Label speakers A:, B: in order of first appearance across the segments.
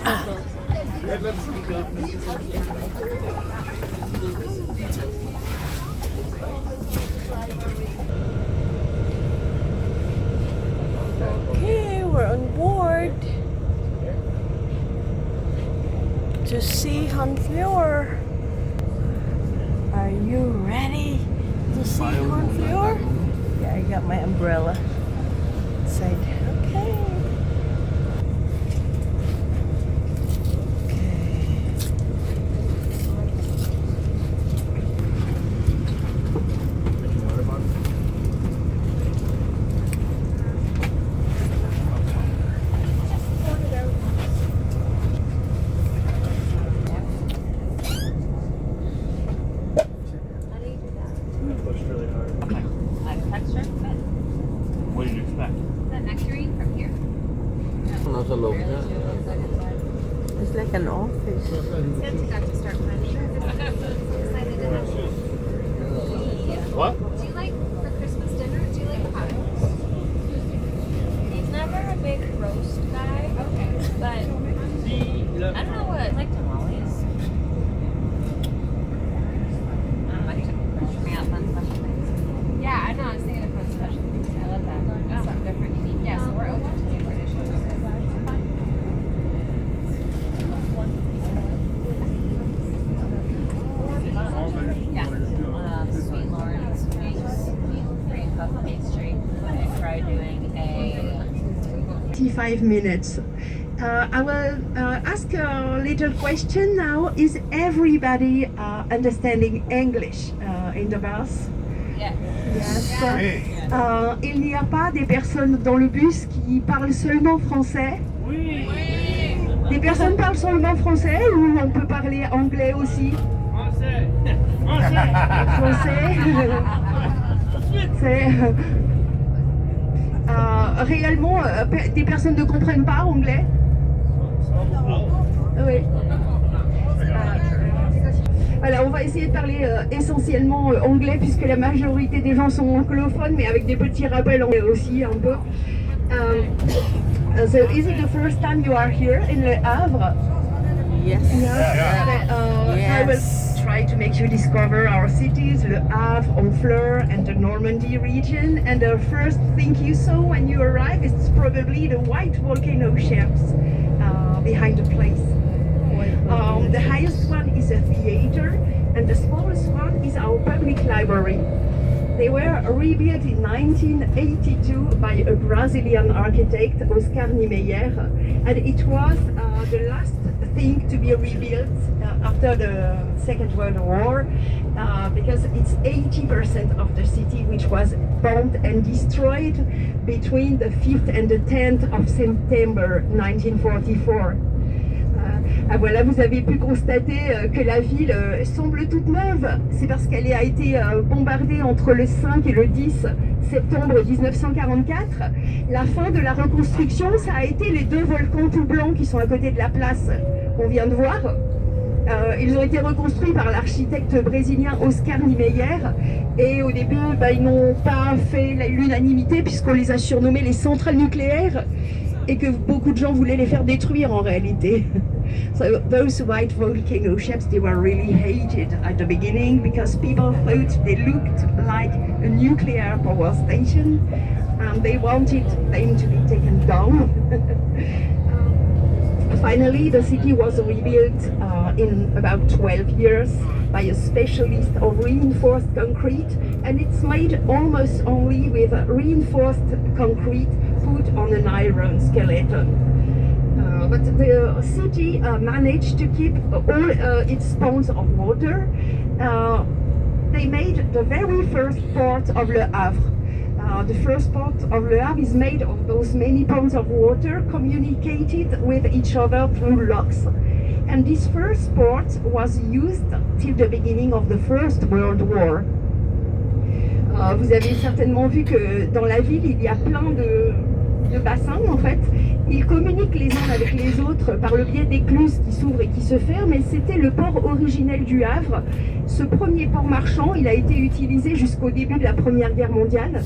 A: Okay, we're on board to see Honfleur. Are you ready to see Honfleur? Yeah, I got my umbrella inside. Okay.
B: What did you expect?
C: The nectarine from here.
B: Nasa loob niya.
A: It's like an office.
C: Since we got to start planning. Excited to have you.
B: What?
C: Do you like, for Christmas dinner, do you like pie? He's never a big roast guy. Okay. But I don't know what it's like tamales. I think bring out fun special things. Yeah, I know. I was thinking of fun special things. I love that. That's something different, unique. Yeah, so we're open to new dishes. Yeah. Sweet Lawrence makes cream puff pastry. I tried doing a
D: 55 minutes. I will ask a little question now. Is everybody understanding English in the bus?
C: yeah.
D: Yes. Il n'y a pas des personnes dans le bus qui parlent seulement français?
B: Oui.
D: Des personnes parlent seulement français ou on peut parler anglais aussi?
B: Français.
D: Français. C'est réellement des personnes ne comprennent pas anglais? Oui. Voilà, on va essayer de parler essentiellement anglais puisque la majorité des gens sont anglophones, mais avec des petits rappels anglais aussi un peu. So is it the first time you are here in Le Havre?
A: Yes.
D: I will try to make you discover our cities, Le Havre, Honfleur, and the Normandy region. And the first thing you saw when you arrived is probably the white volcano shelves behind the place. The highest one is a theater, and the smallest one is our public library. They were rebuilt in 1982 by a Brazilian architect, Oscar Niemeyer, and it was the last thing to be rebuilt after the Second World War, because it's 80% of the city which was bombed and destroyed between the 5th and the 10th of September 1944. Voilà, vous avez pu constater que la ville semble toute neuve. C'est parce qu'elle a été bombardée entre le 5 et le 10 septembre 1944. La fin de la reconstruction, ça a été les deux volcans tout blancs qui sont à côté de la place qu'on vient de voir. Ils ont été reconstruits par l'architecte brésilien Oscar Niemeyer et au début ils n'ont pas fait l'unanimité puisqu'on les a surnommés les centrales nucléaires et que beaucoup de gens voulaient les faire détruire en réalité. So those white volcano ships, they were really hated at the beginning because people thought they looked like a nuclear power station and they wanted them to be taken down. Finally, the city was rebuilt in about 12 years by a specialist of reinforced concrete, and it's made almost only with reinforced concrete put on an iron skeleton. But the city managed to keep all its ponds of water. They made the very first port of Le Havre. The first port of Le Havre is made of those many ponds of water communicated with each other through locks. And this first port was used till the beginning of the First World War. Vous avez certainement vu que dans la ville, il y a plein de bassins en fait. Ils communiquent les uns avec les autres par le biais d'écluses qui s'ouvrent et qui se ferment, et c'était le port originel du Havre. Ce premier port marchand, il a été utilisé jusqu'au début de la Première Guerre mondiale.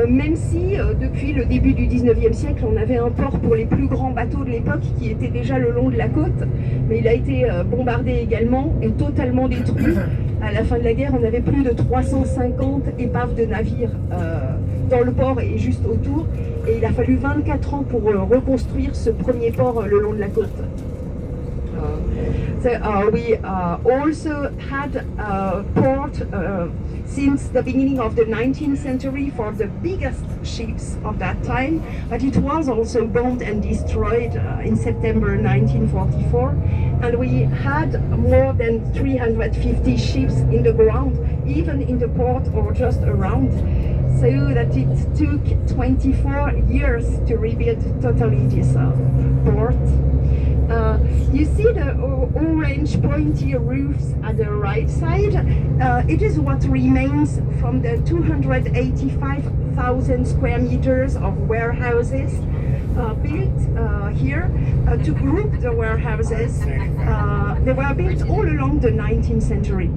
D: Même si depuis le début du 19e siècle, on avait un port pour les plus grands bateaux de l'époque qui était déjà le long de la côte, mais il a été bombardé également et totalement détruit. À la fin de la guerre, on avait plus de 350 épaves de navires dans le port et juste autour, et il a fallu 24 ans pour reconstruire ce premier port le long de la côte. So we also had a port since the beginning of the 19th century for the biggest ships of that time, but it was also bombed and destroyed in September 1944, and we had more than 350 ships in the ground, even in the port or just around, so that it took 24 years to rebuild totally this port. You see the orange pointy roofs at the right side. It is what remains from the 285,000 square meters of warehouses built here to group the warehouses. They were built all along the 19th century.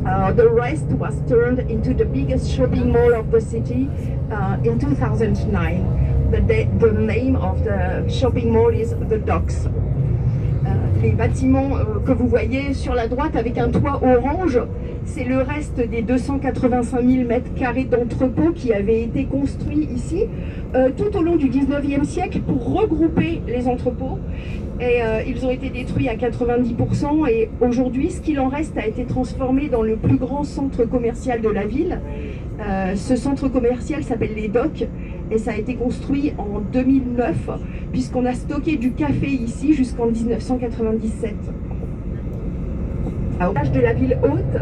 D: The rest was turned into the biggest shopping mall of the city in 2009. The name of the shopping mall is The Docks. Les bâtiments que vous voyez sur la droite avec un toit orange, c'est le reste des 285 000 mètres carrés d'entrepôts qui avaient été construits ici tout au long du 19e siècle pour regrouper les entrepôts. Et ils ont été détruits à 90% et aujourd'hui, ce qu'il en reste a été transformé dans le plus grand centre commercial de la ville. Ce centre commercial s'appelle les Docks et ça a été construit en 2009 puisqu'on a stocké du café ici jusqu'en 1997. Au large de la ville haute,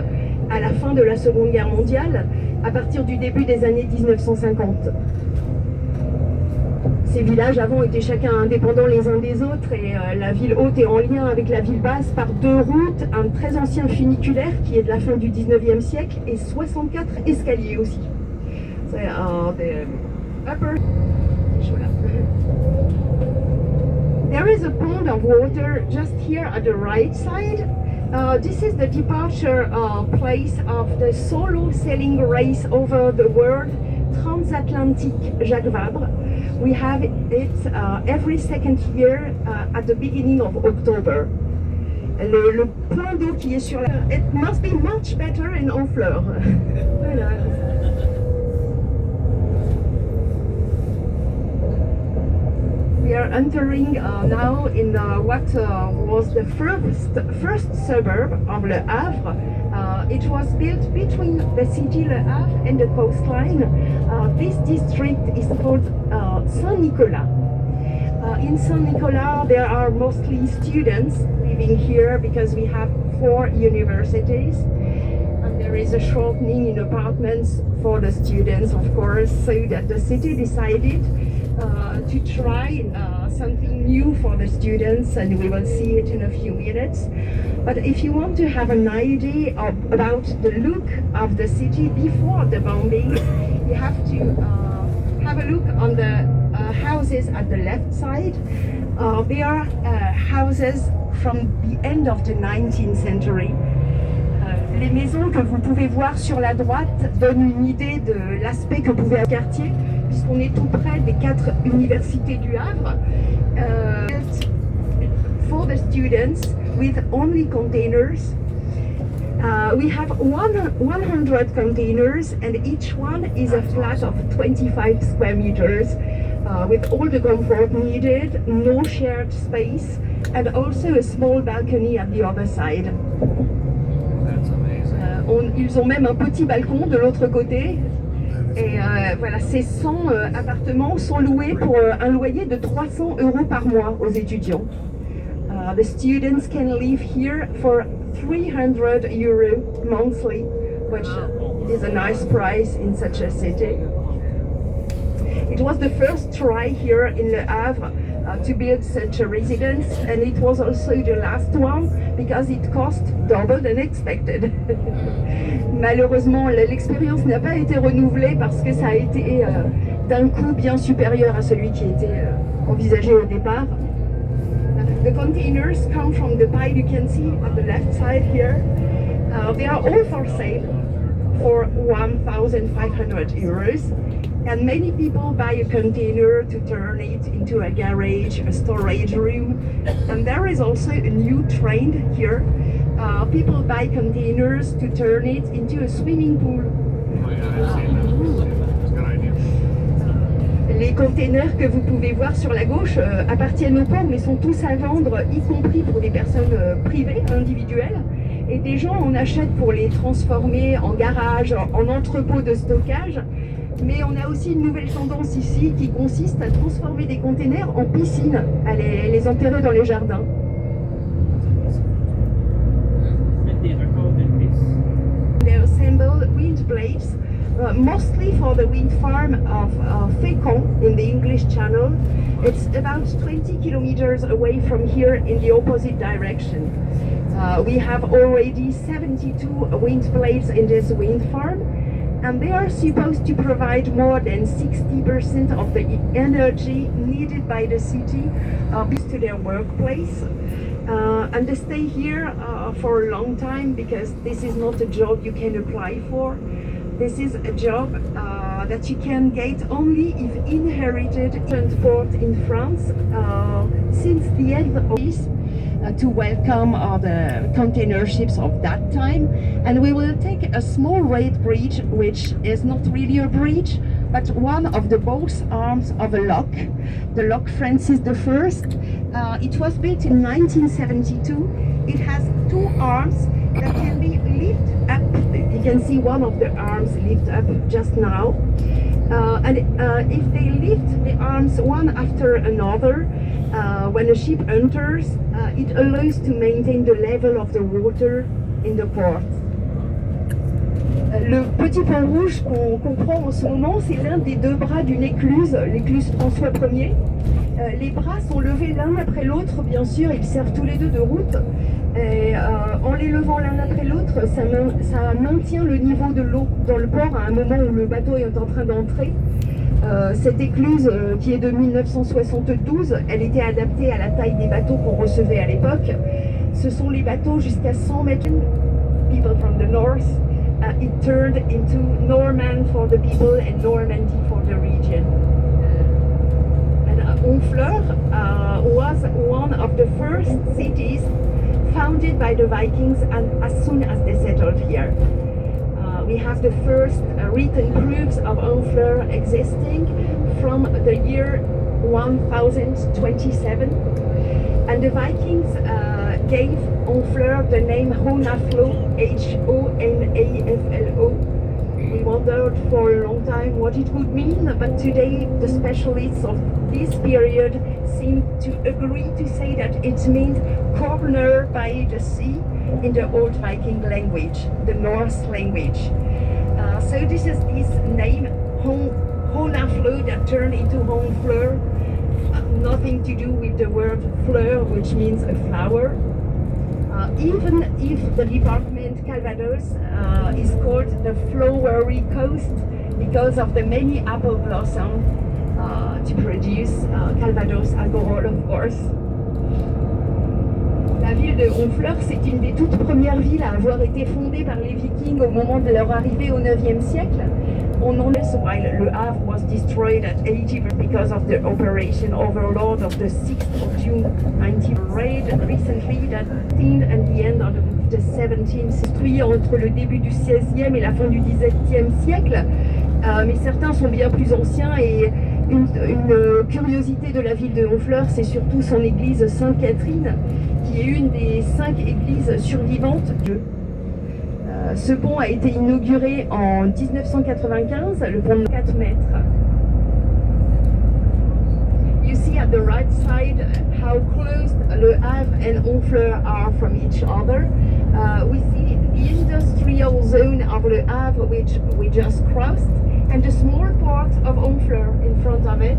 D: à la fin de la Seconde Guerre mondiale, à partir du début des années 1950. Ces villages avant étaient chacun indépendants les uns des autres et la ville haute est en lien avec la ville basse par 2 routes, un très ancien funiculaire qui est de la fin du 19e siècle et 64 escaliers aussi. So, the upper... There is a pond of water just here at the right side. This is the departure place of the solo sailing race over the world, Transatlantic Jacques Vabre. We have it every second year at the beginning of October. Le point d'eau qui est sur la... It must be much better in Honfleur. Voilà. We are entering now in what was the first suburb of Le Havre. It was built between the city Le Havre and the coastline. This district is called Saint-Nicolas. In Saint-Nicolas there are mostly students living here because we have 4 universities. And there is a shortening in apartments for the students, of course, so that the city decided to try something new for the students, and we will see it in a few minutes. But if you want to have an idea about the look of the city before the bombing, you have to have a look on the houses at the left side. They are houses from the end of the 19th century. Les maisons que vous pouvez voir sur la droite donnent une idée de l'aspect que pouvait avoir le quartier, puisqu'on est tout près des 4 universités du Havre. For the students with only containers. We have 100 containers and each one is a flat of 25 square meters with all the comfort needed, no shared space, and also a small balcony at the other side.
B: That's amazing.
D: Ils ont même un petit balcon de l'autre côté. Et voilà, ces 100 appartements sont loués pour un loyer de 300 € par mois aux étudiants. The students can live here for 300 € monthly, which is a nice price in such a city. It was the first try here in Le Havre to build such a residence, and it was also the last one because it cost double than expected. Malheureusement, l'expérience n'a pas été renouvelée parce que ça a été d'un coût bien supérieur à celui qui était envisagé au départ. The containers come from the pile you can see on the left side here. They are all for sale for 1,500 €. And many people buy a container to turn it into a garage, a storage room. And there is also a new trend here. People buy containers to turn it into a swimming pool.
B: Oh, yeah, I've seen that. It's a good idea.
D: Les containers que vous pouvez voir sur la gauche appartiennent au port, mais sont tous à vendre, y compris pour des personnes privées, individuelles. Et des gens en achètent pour les transformer en garage, en entrepôt de stockage. Mais on a aussi une nouvelle tendance ici qui consiste à transformer des containers en piscine, à les enterrer dans les jardins. They assemble wind blades, mostly for the wind farm of Fécamp in the English Channel. It's about 20 kilometers away from here in the opposite direction. We have already 72 wind blades in this wind farm, and they are supposed to provide more than 60% of the energy needed by the city to their workplace. And they stay here for a long time because this is not a job you can apply for. This is a job that you can get only if inherited transport in France since the end of this. To welcome the container ships of that time, and we will take a small red bridge, which is not really a bridge but one of the both arms of a lock, the lock Francis I. It was built in 1972. It has two arms that can be lifted up. You can see one of the arms lift up just now, and if they lift the arms one after another, when a ship enters, it allows to maintain the level of the water in the port. Le petit pont rouge qu'on prend en ce moment, c'est l'un des deux bras d'une écluse, l'écluse François Ier. Les bras sont levés l'un après l'autre, bien sûr, ils servent tous les deux de route. Et en les levant l'un après l'autre, ça maintient le niveau de l'eau dans le port à un moment où le bateau est en train d'entrer. Cette écluse qui est de 1972, elle était adaptée à la taille des bateaux qu'on recevait à l'époque. Ce sont les bateaux jusqu'à 100 mètres. People from the north, it turned into Norman for the people and Normandy for the region. And Honfleur was one of the first cities founded by the Vikings, and as soon as they settled here. We have the first written proofs of Honfleur existing from the year 1027, and the Vikings gave Honfleur the name Honfleur, Honaflo. We wondered for a long time what it would mean, but today the specialists of this period seem to agree to say that it means corner by the sea in the old Viking language, the Norse language. So this is his name, Honfleur, that turned into Honfleur. Nothing to do with the word fleur, which means a flower. Even if the department Calvados is called the flowery coast because of the many apple blossoms to produce Calvados alcohol, of course. La ville de Honfleur, c'est une des toutes premières villes à avoir été fondée par les Vikings au moment de leur arrivée au 9e siècle. On en est while Le Havre was destroyed at 80 because of the Operation Overlord of the 6th of June 19 raid recently that seen at the end of the 17th century entre le début du 16e et la fin du 17e siècle. Mais certains sont bien plus anciens et une curiosité de la ville de Honfleur, c'est surtout son église Sainte-Catherine, qui est une des 5 églises survivantes. Ce pont a été inauguré en 1995, le pont de 4 mètres. You see at the right side how close Le Havre and Honfleur are from each other. We see the industrial zone of Le Havre, which we just crossed, and a small part of Honfleur in front of it.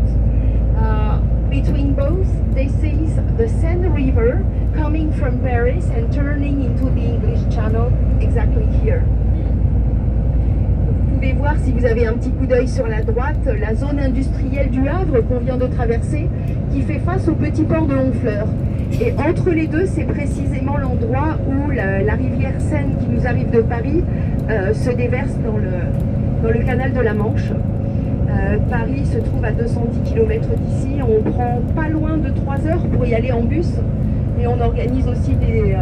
D: Between both, this is the Seine River coming from Paris and turning into the English Channel exactly here. Vous pouvez voir, si vous avez un petit coup d'œil sur la droite, la zone industrielle du Havre qu'on vient de traverser, qui fait face au petit port de Honfleur. Et entre les deux, c'est précisément l'endroit où la rivière Seine qui nous arrive de Paris se déverse dans le canal de la Manche. Paris se trouve à 210 km d'ici. On prend pas loin de 3 heures pour y aller en bus. Et on organise aussi des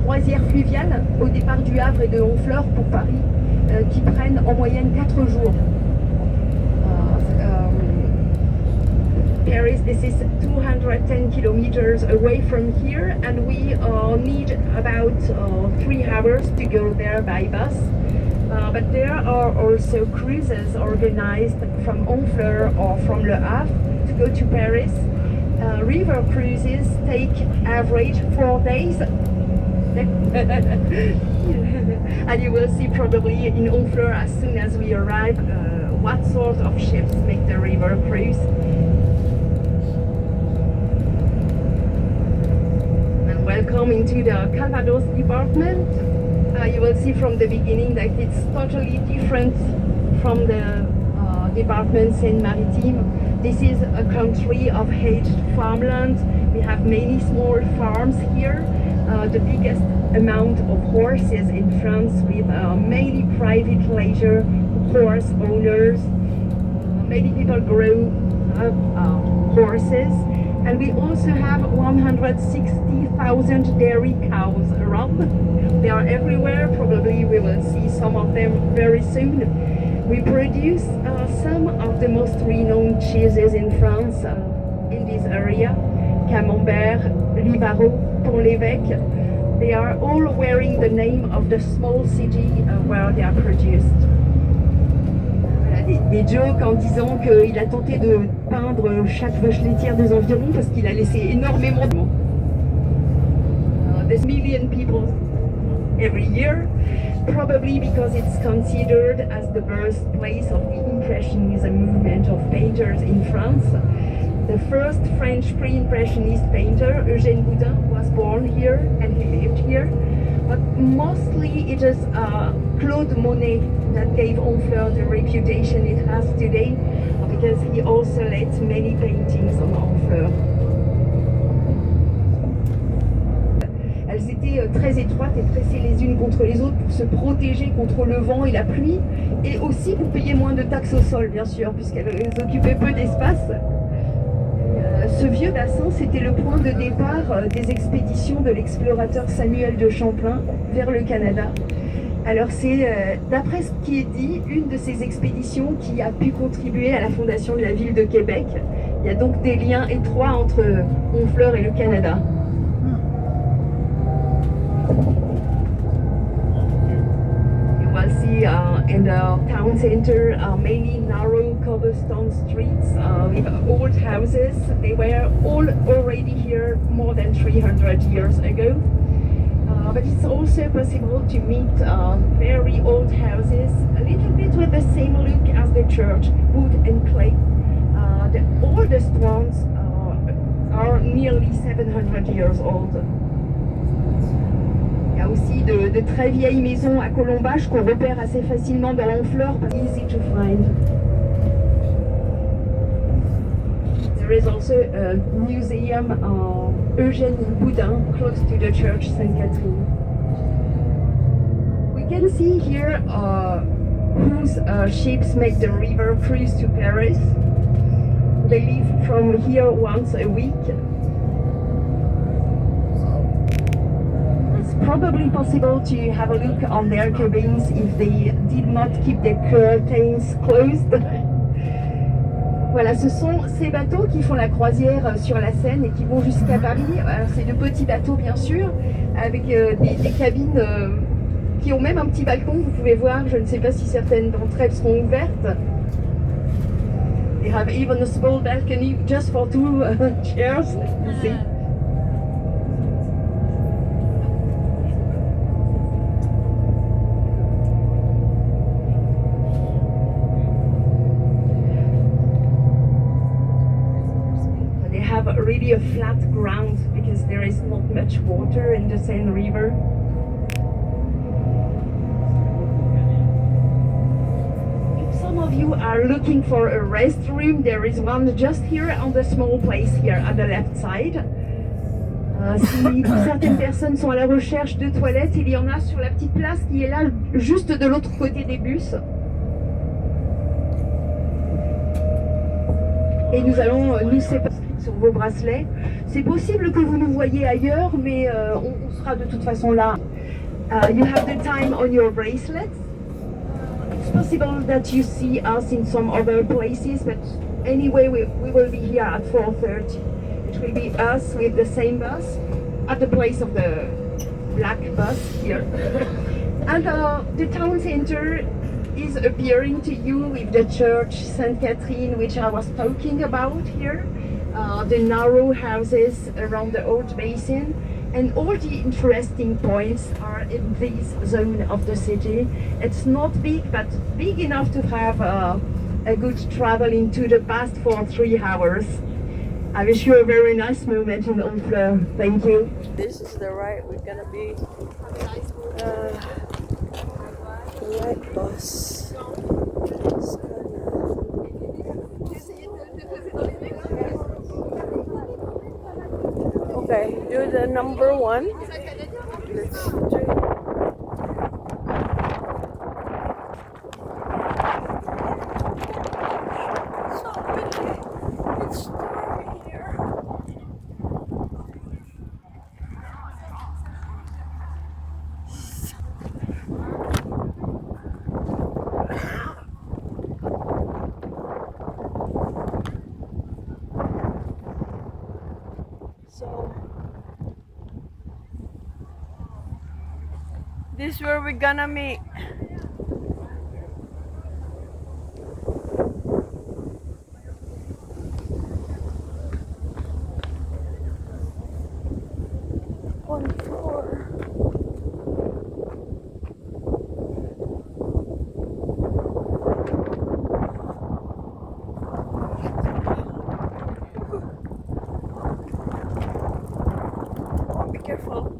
D: croisières fluviales au départ du Havre et de Honfleur pour Paris qui prennent en moyenne 4 jours. Paris, this is 210 kilometers away from here, and we need about 3 hours to go there by bus. But there are also cruises organized from Honfleur or from Le Havre to go to Paris. River cruises take average 4 days. And you will see probably in Honfleur as soon as we arrive what sort of ships make the river cruise. Welcome into the Calvados department. You will see from the beginning that it's totally different from the department Seine-Maritime. This is a country of aged farmland. We have many small farms here. The biggest amount of horses in France with many private leisure horse owners. Many people grow horses. And we also have 160,000 dairy cows around. They are everywhere. Probably we will see some of them very soon. We produce some of the most renowned cheeses in France in this area. Camembert, Livarot, Pont-l'Évêque. They are all wearing the name of the small city where they are produced. Des jokes en disant qu'il a tenté de peindre chaque vache laitière des environs parce qu'il a laissé énormément de mots. There's million people every year, probably because it's considered as the birthplace of the Impressionism movement of painters in France. The first French pre-impressionist painter, Eugène Boudin, was born here and he lived here. But mostly it is Claude Monet that gave Honfleur the reputation it has today, because he also let many paintings on Honfleur. Elles étaient très étroites et pressées les unes contre les autres pour se protéger contre le vent et la pluie, et aussi pour payer moins de taxes au sol, bien sûr, puisqu'elles occupaient peu d'espace. Ce vieux bassin, c'était le point de départ des expéditions de l'explorateur Samuel de Champlain vers le Canada. Alors c'est, d'après ce qui est dit, une de ces expéditions qui a pu contribuer à la fondation de la ville de Québec. Il y a donc des liens étroits entre Honfleur et le Canada. You will see in the town center many narrow cobblestone streets with old houses. They were all already here more than 300 years ago. But it's also possible to meet very old houses, a little bit with the same look as the church, wood and clay. The oldest ones are nearly 700 years old. Il y a aussi de très vieilles maisons à colombages qu'on repère assez facilement dans Honfleur, easy to find. There is also a museum Eugène Boudin close to the church Sainte Catherine. We can see here whose ships make the river cruise to Paris. They leave from here once a week. It's probably possible to have a look on their cabins if they did not keep their curtains closed. Voilà, ce sont ces bateaux qui font la croisière sur la Seine et qui vont jusqu'à Paris. Alors, c'est de petits bateaux bien sûr, avec des cabines qui ont même un petit balcon, vous pouvez voir, je ne sais pas si certaines d'entre elles sont ouvertes. They have even a small balcony just for 2 chairs, you see. Really a flat ground because there is not much water in the Seine River. If some of you are looking for a restroom, there is one just here on the small place here on the left side. Si certaines personnes sont à la recherche de toilettes, il y en a sur la petite place qui est là juste de l'autre côté des bus. et nous allons nous séparer sur vos bracelets. C'est possible que vous nous voyez ailleurs, mais on sera de toute façon là. You have the time on your bracelets. It's possible that you see us in some other places, but anyway, we will be here at 4:30. It will be us with the same bus at the place of the black bus here. And the town center is appearing to you with the church Saint Catherine, which I was talking about here, the narrow houses around the old basin, and all the interesting points are in this zone of the city. It's not big, but big enough to have a good travel into the past for 3 hours. I wish you a very nice moment in Honfleur. Thank you.
A: This is the right. We're gonna be the right bus. It's okay, do the number 1. Let's do. So windy. It's stormy here. So this is where we're gonna meet. Honfleur. Oh, be careful.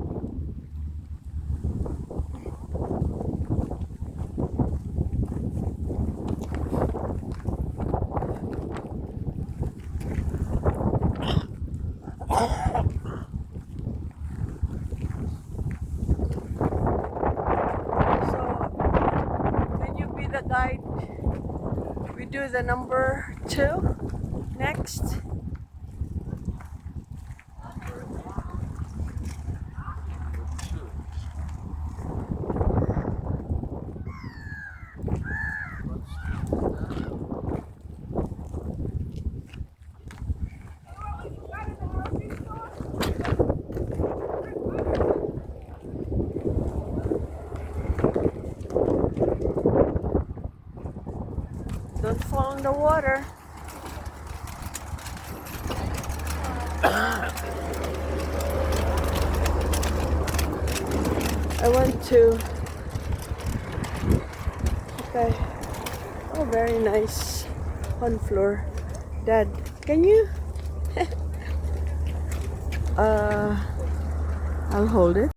A: The guide, we do the number 2 next. Don't fall in the water. I went to. Okay. Oh, very nice. Honfleur. Dad, can you? I'll hold it.